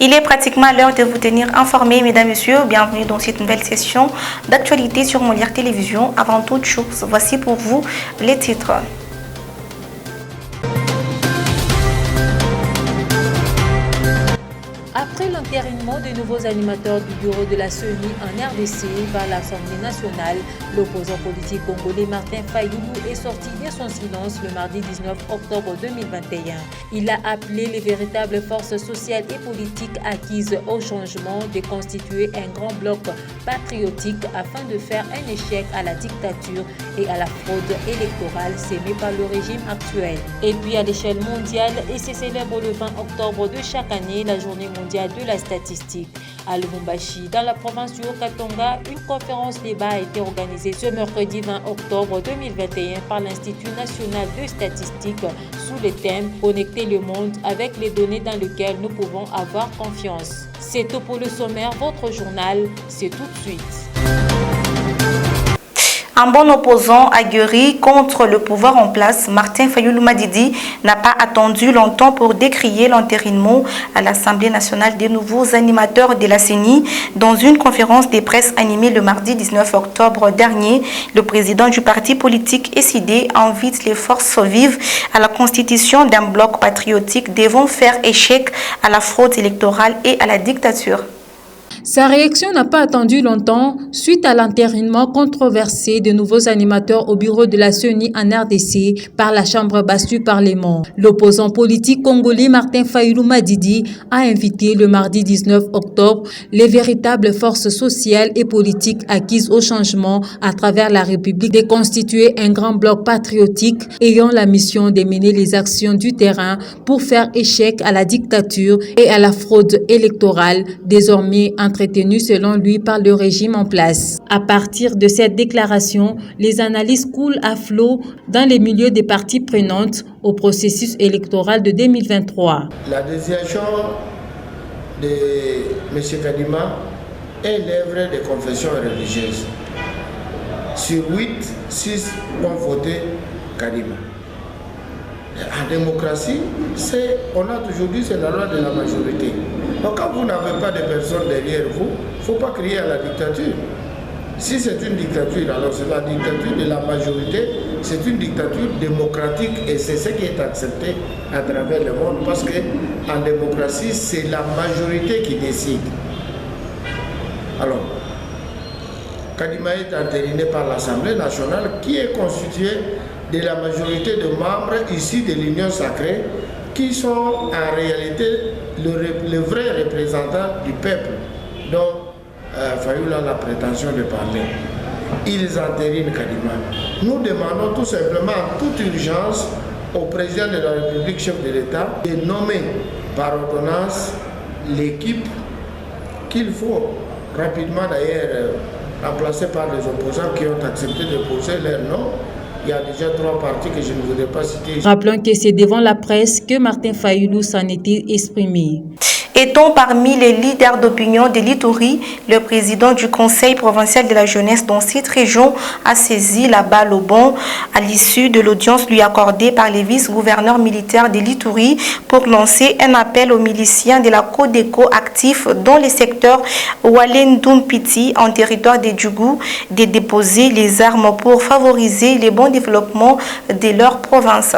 Il est pratiquement l'heure de vous tenir informés, mesdames, messieurs. Bienvenue dans cette nouvelle session d'actualité sur Molière Télévision. Avant toute chose, voici pour vous les titres. Après l'entérinement des nouveaux animateurs du bureau de la CENI en RDC par l'Assemblée nationale, l'opposant politique congolais Martin Fayulu est sorti de son silence le mardi 19 octobre 2021. Il a appelé les véritables forces sociales et politiques acquises au changement de constituer un grand bloc patriotique afin de faire un échec à la dictature et à la fraude électorale sémée par le régime actuel. Et puis à l'échelle mondiale, et se célèbre le 20 octobre de chaque année, la journée mondiale de la statistique. À Lubumbashi, dans la province du Haut-Katanga, une conférence débat a été organisée ce mercredi 20 octobre 2021 par l'Institut national de statistique sous le thème « Connecter le monde avec les données dans lesquelles nous pouvons avoir confiance ». C'est tout pour le sommaire, votre journal, c'est tout de suite. Un bon opposant aguerri contre le pouvoir en place, Martin Fayulu Madidi n'a pas attendu longtemps pour décrier l'entérinement à l'Assemblée nationale des nouveaux animateurs de la CENI. Dans une conférence de presse animée le mardi 19 octobre dernier, le président du parti politique SID invite les forces vives à la constitution d'un bloc patriotique devant faire échec à la fraude électorale et à la dictature. Sa réaction n'a pas attendu longtemps suite à l'entérinement controversé de nouveaux animateurs au bureau de la CENI en RDC par la Chambre basse du Parlement. L'opposant politique congolais Martin Fayulu Madidi a invité le mardi 19 octobre les véritables forces sociales et politiques acquises au changement à travers la République de constituer un grand bloc patriotique ayant la mission de mener les actions du terrain pour faire échec à la dictature et à la fraude électorale désormais entretenu selon lui par le régime en place. À partir de cette déclaration, les analyses coulent à flot dans les milieux des parties prenantes au processus électoral de 2023. La désignation de M. Kadima est l'œuvre des confessions religieuses. Sur 8, 6 ont voté Kadima. En démocratie, on a toujours dit c'est la loi de la majorité. Donc quand vous n'avez pas de personnes derrière vous, il ne faut pas crier à la dictature. Si c'est une dictature, alors c'est la dictature de la majorité, c'est une dictature démocratique et c'est ce qui est accepté à travers le monde parce qu'en démocratie, c'est la majorité qui décide. Alors, Kadima est entériné par l'Assemblée nationale qui est constituée de la majorité de membres issus de l'Union sacrée qui sont en réalité le vrai représentant du peuple dont Fayulu a la prétention de parler. Ils entérinent Kadima. Nous demandons tout simplement en toute urgence au président de la République, chef de l'État, de nommer par ordonnance l'équipe qu'il faut rapidement d'ailleurs remplacer par les opposants qui ont accepté de poser leur nom. Il y a déjà 3 partis que je ne voudrais pas citer. Rappelons que c'est devant la presse que Martin Fayulu s'en était exprimé. Étant parmi les leaders d'opinion de l'Ituri, le président du Conseil provincial de la jeunesse dans cette région a saisi la balle au bon à l'issue de l'audience lui accordée par les vice-gouverneurs militaires de l'Ituri pour lancer un appel aux miliciens de la Codeco actifs dans les secteurs Walendumpiti en territoire de Djougou de déposer les armes pour favoriser le bon développement de leur province.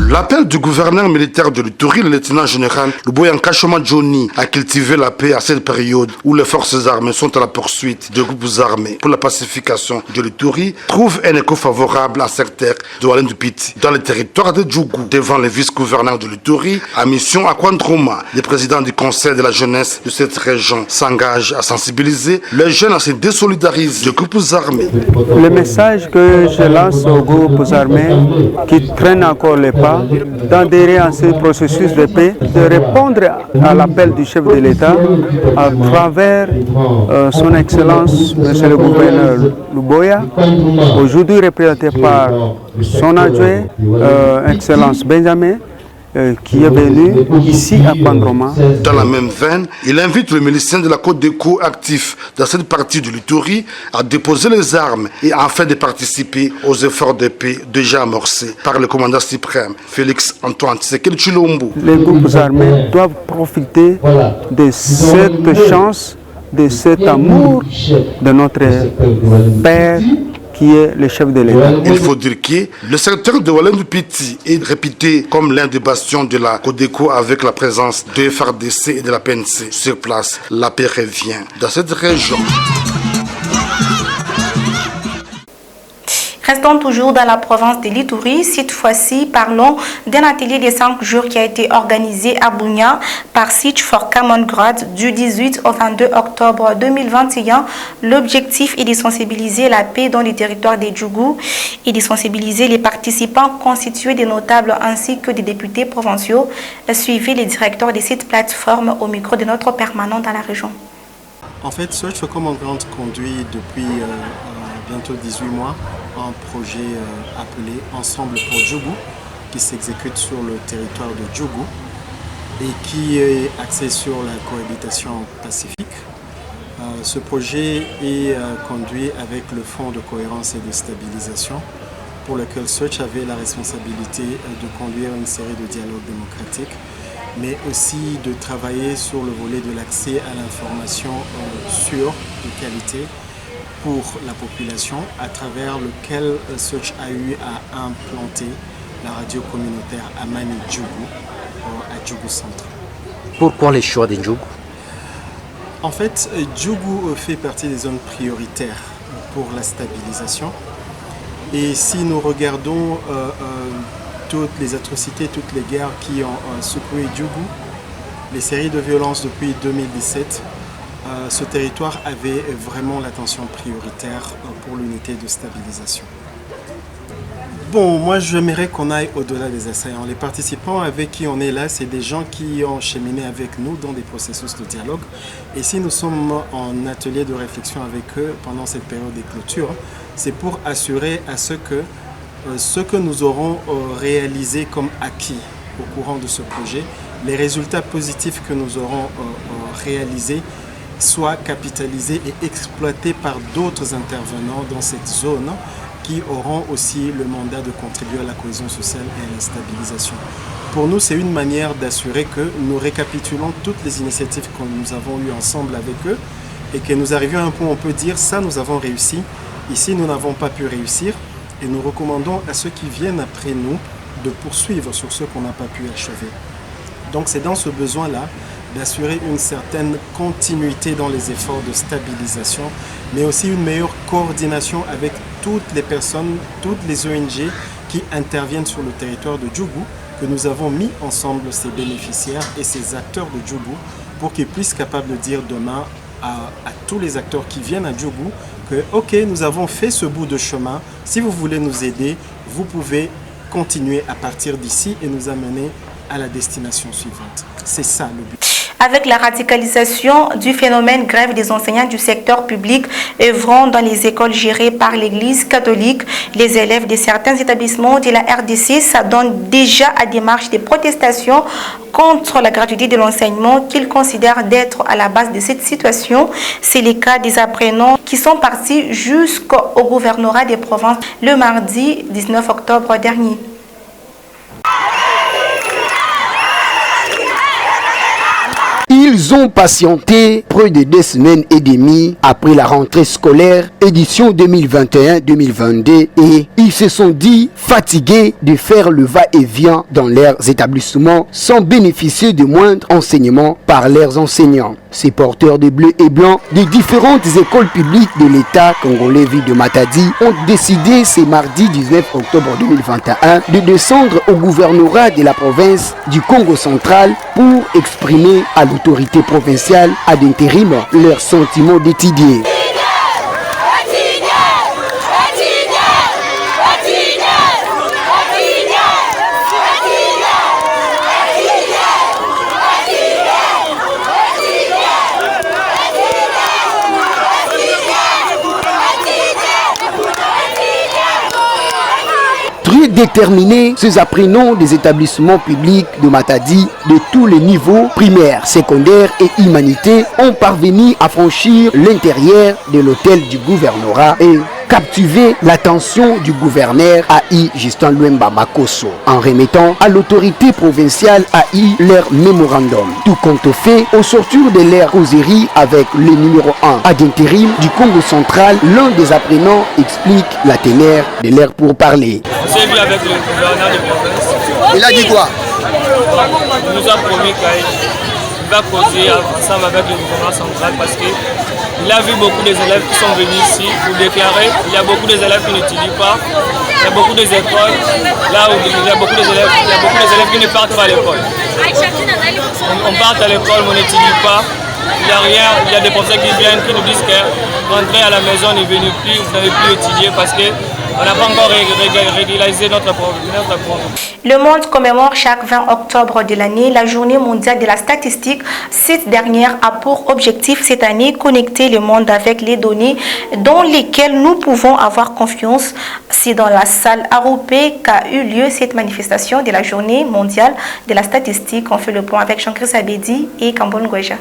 L'appel du gouverneur militaire de l'Ituri, le lieutenant-général Luboyan Kachoma Johnny, a cultivé la paix à cette période où les forces armées sont à la poursuite de groupes armés pour la pacification de l'Ituri, trouve un écho favorable à cette terre de Walendumpiti dans le territoire de Djougou. Devant les vice-gouverneurs de l'Ituri, à mission à Kwandroma, le président du conseil de la jeunesse de cette région s'engage à sensibiliser les jeunes à se désolidariser des groupes armés. Le message que je lance aux groupes armés qui traînent encore les pas d'adhérer à ce processus de paix, de répondre à l'appel du chef de l'État à travers son Excellence, Monsieur le gouverneur Luboya, aujourd'hui représenté par son adjoint, Excellence Benjamin, qui est venu ici à Pandroma. Dans la même veine, il invite le milicien de la Côte d'Écho actif dans cette partie de l'Ituri à déposer les armes et afin de participer aux efforts de paix déjà amorcés par le commandant suprême Félix Antoine Tshisekedi Tshilombo. Les groupes armés doivent profiter de cette chance, de cet amour de notre Père qui est le chef de l'État. Il faut dire que le secteur de Walendu-Piti est réputé comme l'un des bastions de la Codeco avec la présence de FARDC et de la PNC. Sur place, la paix revient dans cette région. Restons toujours dans la province de l'Ituri. Cette fois-ci, parlons d'un atelier de 5 jours qui a été organisé à Bunia par Search for Common Ground du 18 au 22 octobre 2021. L'objectif est de sensibiliser la paix dans les territoires des Djougou et de sensibiliser les participants constitués de notables ainsi que des députés provinciaux. Suivez les directeurs de cette plateforme au micro de notre permanent dans la région. En fait, Search for Common Ground conduit depuis bientôt 18 mois un projet appelé Ensemble pour Djougou qui s'exécute sur le territoire de Djougou et qui est axé sur la cohabitation pacifique. Ce projet est conduit avec le Fonds de cohérence et de stabilisation pour lequel Search avait la responsabilité de conduire une série de dialogues démocratiques, mais aussi de travailler sur le volet de l'accès à l'information sûre, de qualité, pour la population, à travers lequel Search a eu à implanter la radio communautaire Amani Djougou, à Djougou Centre. Pourquoi les choix de Djougou? En fait, Djougou fait partie des zones prioritaires pour la stabilisation. Et si nous regardons toutes les atrocités, toutes les guerres qui ont secoué Djougou, les séries de violences depuis 2017, ce territoire avait vraiment l'attention prioritaire pour l'unité de stabilisation. Bon, moi j'aimerais qu'on aille au-delà des assaillants. Les participants avec qui on est là, c'est des gens qui ont cheminé avec nous dans des processus de dialogue. Et si nous sommes en atelier de réflexion avec eux pendant cette période de clôture, c'est pour assurer à ce que nous aurons réalisé comme acquis au courant de ce projet, les résultats positifs que nous aurons réalisés soient capitalisés et exploités par d'autres intervenants dans cette zone qui auront aussi le mandat de contribuer à la cohésion sociale et à la stabilisation. Pour nous, c'est une manière d'assurer que nous récapitulons toutes les initiatives que nous avons eues ensemble avec eux et que nous arrivions à un point où on peut dire ça, nous avons réussi, ici nous n'avons pas pu réussir et nous recommandons à ceux qui viennent après nous de poursuivre sur ce qu'on n'a pas pu achever. Donc c'est dans ce besoin-là d'assurer une certaine continuité dans les efforts de stabilisation, mais aussi une meilleure coordination avec toutes les personnes, toutes les ONG qui interviennent sur le territoire de Djougou, que nous avons mis ensemble ces bénéficiaires et ces acteurs de Djougou pour qu'ils puissent capables de dire demain à tous les acteurs qui viennent à Djougou que ok, nous avons fait ce bout de chemin, si vous voulez nous aider, vous pouvez continuer à partir d'ici et nous amener à la destination suivante. C'est ça le but. Avec la radicalisation du phénomène grève des enseignants du secteur public œuvrant dans les écoles gérées par l'Église catholique, les élèves de certains établissements de la RDC s'adonnent déjà à des marches de protestation contre la gratuité de l'enseignement qu'ils considèrent d'être à la base de cette situation. C'est le cas des apprenants qui sont partis jusqu'au gouvernorat des provinces le mardi 19 octobre dernier. Ils ont patienté près de 2 semaines et demie après la rentrée scolaire édition 2021-2022 et ils se sont dit fatigués de faire le va-et-vient dans leurs établissements sans bénéficier de moindres enseignements par leurs enseignants. Ces porteurs de bleu et blanc des différentes écoles publiques de l'État congolais ville de Matadi ont décidé ce mardi 19 octobre 2021 de descendre au gouvernorat de la province du Congo central pour exprimer à l'autorité provinciale à d'intérim leurs sentiments d'étudier. déterminés, ces apprenants des établissements publics de Matadi de tous les niveaux, primaires, secondaires et humanités, ont parvenu à franchir l'intérieur de l'hôtel du gouvernorat et captiver l'attention du gouverneur AI Justin Luemba Makosso en remettant à l'autorité provinciale AI leur mémorandum. Tout compte fait, au sortir de leur causerie avec le numéro 1 ad intérim du Congo central, l'un des apprenants explique la teneur de leur pourparlers. On s'est vu avec le gouverneur de province. Il a dit quoi? Il nous a promis qu'il va causer ensemble avec le gouvernement central parce que il a vu beaucoup des élèves qui sont venus ici pour déclarer. Il y a beaucoup d'élèves qui n'étudient pas. Il y a beaucoup d'écoles là où il y a beaucoup d'élèves qui ne partent pas à l'école. On part à l'école, mais on n'étudie pas. Il n'y a rien. Il y a des professeurs qui viennent, qui nous disent que rentrer à la maison n'est venu plus, vous n'avez plus étudié parce que on n'a pas encore régularisé notre programme. Le monde commémore chaque 20 octobre de l'année la journée mondiale de la statistique. Cette dernière a pour objectif cette année connecter le monde avec les données dans lesquelles nous pouvons avoir confiance. C'est dans la salle Aroupé qu'a eu lieu cette manifestation de la journée mondiale de la statistique. On fait le point avec Jean-Christophe Abedi et Kambon Gweja.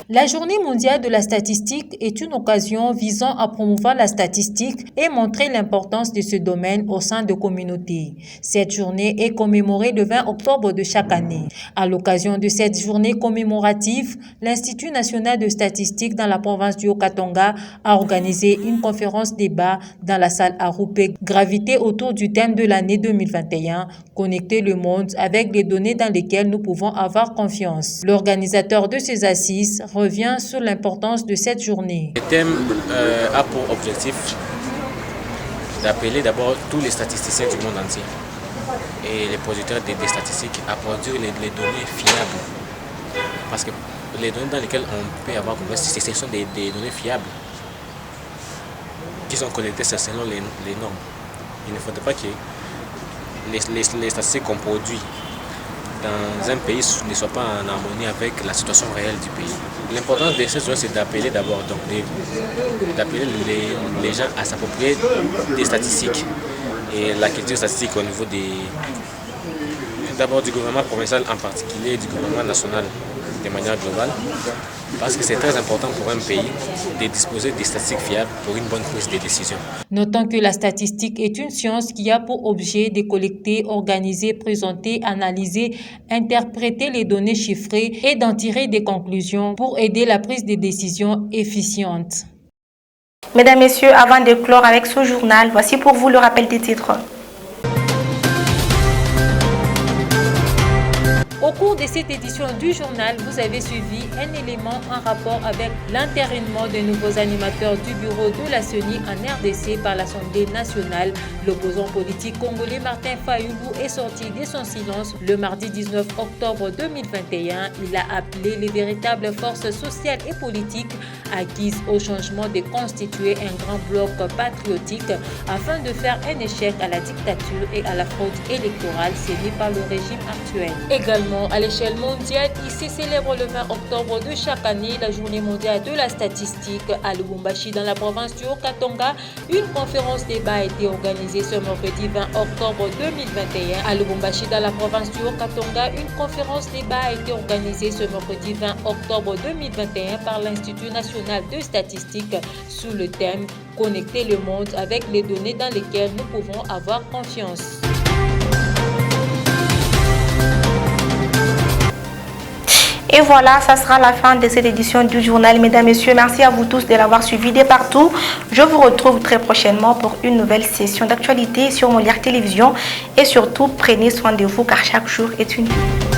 La journée mondiale de la statistique est une occasion visant à promouvoir la statistique et montrer l'importance de ce domaine au sein de communautés. Cette journée est commémorée le 20 octobre de chaque année. À l'occasion de cette journée commémorative, l'Institut national de statistique dans la province du Haut-Katanga a organisé une conférence débat dans la salle Aroupé, gravité autour du thème de l'année 2021, connecter le monde avec les données dans lesquelles nous pouvons avoir confiance. L'organisateur de ces assises revient sur l'importance de cette journée. Le thème a pour objectif d'appeler d'abord tous les statisticiens du monde entier et les producteurs des statistiques à produire les données fiables. Parce que les données dans lesquelles on peut avoir confiance, ce sont des données fiables qui sont collectées selon les normes. Il ne faudrait pas que les statistiques qu'on produit dans un pays ne soient pas en harmonie avec la situation réelle du pays. L'importance de cette journée, c'est d'appeler d'abord d'appeler les gens à s'approprier des statistiques et la culture statistique au niveau d'abord du gouvernement provincial en particulier, du gouvernement national de manière globale, parce que c'est très important pour un pays de disposer des statistiques fiables pour une bonne prise de décision. Notons que la statistique est une science qui a pour objet de collecter, organiser, présenter, analyser, interpréter les données chiffrées et d'en tirer des conclusions pour aider la prise de décisions efficiente. Mesdames, Messieurs, avant de clore avec ce journal, voici pour vous le rappel des titres. Au cours de cette édition du journal, vous avez suivi un élément en rapport avec l'entérinement des nouveaux animateurs du bureau de la CENI en RDC par l'Assemblée nationale. L'opposant politique congolais Martin Fayoulou est sorti de son silence le mardi 19 octobre 2021. Il a appelé les véritables forces sociales et politiques acquises au changement de constituer un grand bloc patriotique afin de faire un échec à la dictature et à la fraude électorale sévie par le régime actuel. Également, à l'échelle mondiale, ici célèbre le 20 octobre de chaque année la journée mondiale de la statistique. À Lubumbashi, dans la province du Haut-Katanga, une conférence débat a été organisée ce mercredi 20 octobre 2021. À Lubumbashi, dans la province du Haut-Katanga, une conférence débat a été organisée ce mercredi 20 octobre 2021 par l'Institut national de statistique sous le thème « Connecter le monde avec les données dans lesquelles nous pouvons avoir confiance ». Et voilà, ça sera la fin de cette édition du journal. Mesdames, Messieurs, merci à vous tous de l'avoir suivi de partout. Je vous retrouve très prochainement pour une nouvelle session d'actualité sur Molière Télévision. Et surtout, prenez soin de vous car chaque jour est une vie.